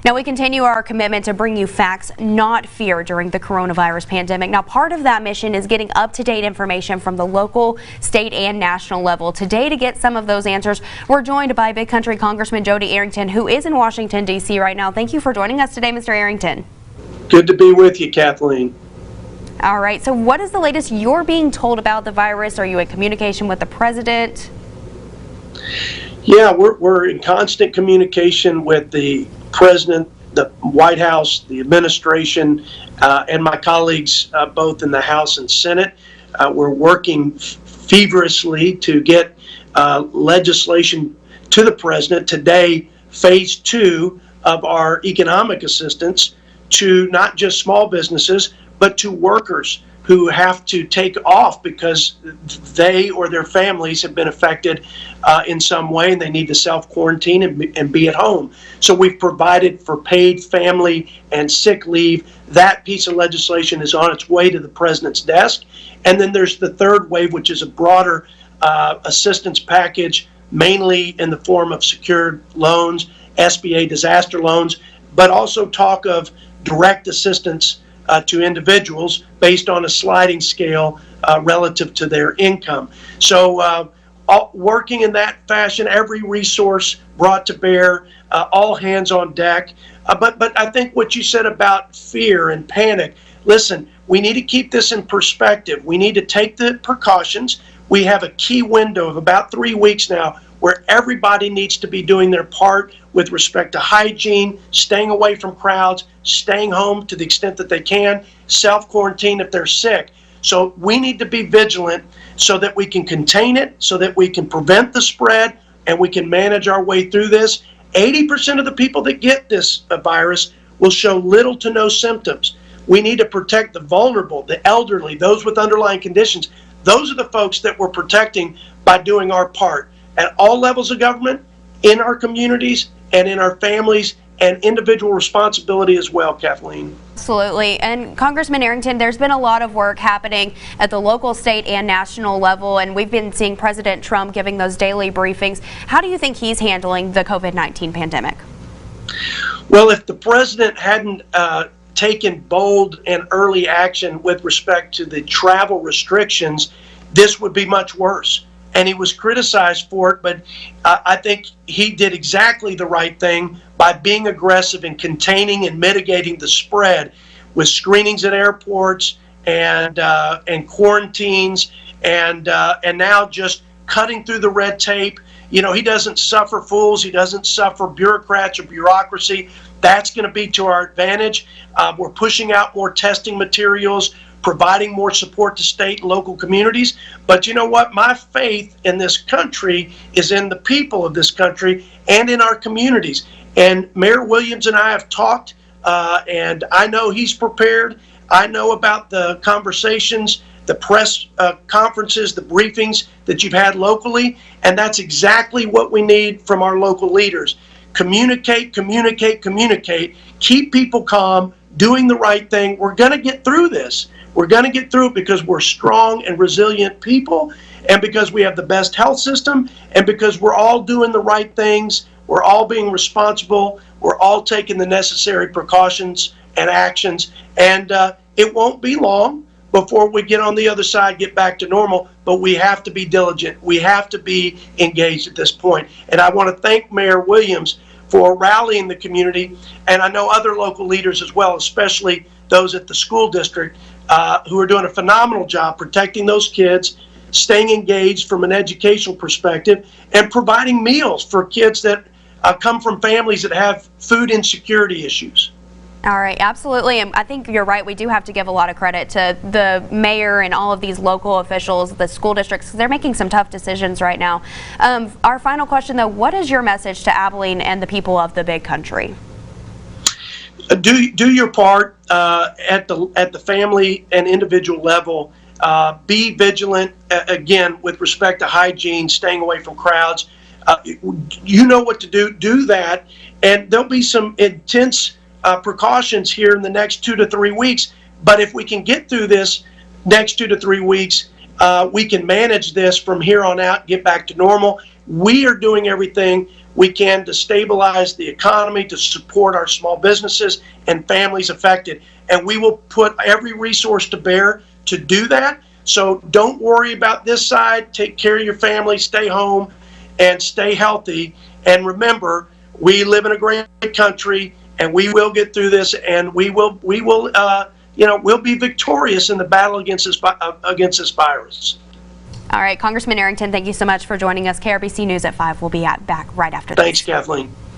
Now, we continue our commitment to bring you facts, not fear, during the coronavirus pandemic. Now, part of that mission is getting up-to-date information from the local, state, and national level. Today, to get some of those answers, we're joined by Big Country Congressman Jodey Arrington, who is in Washington, D.C. right now. Thank you for joining us today, Mr. Arrington. Good to be with you, Kathleen. All right, so what is the latest you're being told about the virus? Are you in communication with the president? Yeah, we're in constant communication with the president, the White House, the administration, and my colleagues both in the House and Senate. We're working feverishly to get legislation to the president. Today, phase 2 of our economic assistance to not just small businesses, but to workers who have to take off because they or their families have been affected in some way and they need to self-quarantine and be at home. So we've provided for paid family and sick leave. That piece of legislation is on its way to the president's desk. And then there's the third wave, which is a broader assistance package, mainly in the form of secured loans, SBA disaster loans, but also talk of direct assistance to individuals based on a sliding scale relative to their income. So working in that fashion, every resource brought to bear, all hands on deck. But I think what you said about fear and panic, listen, we need to keep this in perspective. We need to take the precautions. We have a key window of about 3 weeks now where everybody needs to be doing their part with respect to hygiene, staying away from crowds, staying home to the extent that they can, self-quarantine if they're sick. So we need to be vigilant so that we can contain it, so that we can prevent the spread, and we can manage our way through this. 80% of the people that get this virus will show little to no symptoms. We need to protect the vulnerable, the elderly, those with underlying conditions. Those are the folks that we're protecting by doing our part at all levels of government, in our communities, and in our families, and individual responsibility as well, Kathleen. Absolutely. And Congressman Arrington, there's been a lot of work happening at the local, state, and national level, and we've been seeing President Trump giving those daily briefings. How do you think he's handling the COVID-19 pandemic? Well, if the president hadn't taken bold and early action with respect to the travel restrictions, this would be much worse. And he was criticized for it, but I think he did exactly the right thing by being aggressive in containing and mitigating the spread with screenings at airports and quarantines and now just cutting through the red tape. You know, he doesn't suffer fools. He doesn't suffer bureaucrats or bureaucracy. That's going to be to our advantage. We're pushing out more testing materials, providing more support to state and local communities. But you know what? My faith in this country is in the people of this country and in our communities. And Mayor Williams and I have talked, and I know he's prepared. I know about the conversations, the press conferences, the briefings that you've had locally, and that's exactly what we need from our local leaders. Communicate, communicate, communicate. Keep people calm, doing the right thing. We're going to get through this. We're going to get through it because we're strong and resilient people, and because we have the best health system, and because we're all doing the right things. We're all being responsible. We're all taking the necessary precautions and actions, and it won't be long before we get on the other side, get back to normal, but we have to be diligent. We have to be engaged at this point. And I want to thank Mayor Williams for rallying the community, and I know other local leaders as well, especially those at the school district who are doing a phenomenal job protecting those kids, staying engaged from an educational perspective, and providing meals for kids that come from families that have food insecurity issues. All right, absolutely. And I think you're right. We do have to give a lot of credit to the mayor and all of these local officials, the school districts. They're making some tough decisions right now. Our final question, though, what is your message to Abilene and the people of the Big Country? Do your part at the family and individual level. Be vigilant, again, with respect to hygiene, staying away from crowds. You know what to do. Do that. And there'll be some intense precautions here in the next 2 to 3 weeks. But if we can get through this next 2 to 3 weeks, we can manage this from here on out, get back to normal. We are doing everything we can to stabilize the economy, to support our small businesses and families affected. And we will put every resource to bear to do that. So don't worry about this side. Take care of your family, stay home, and stay healthy. And remember, we live in a great country, and we will get through this, and we'll be victorious in the battle against this virus. All right, Congressman Arrington, thank you so much for joining us. KRBC News at 5 will be back right after this. Thanks, Kathleen.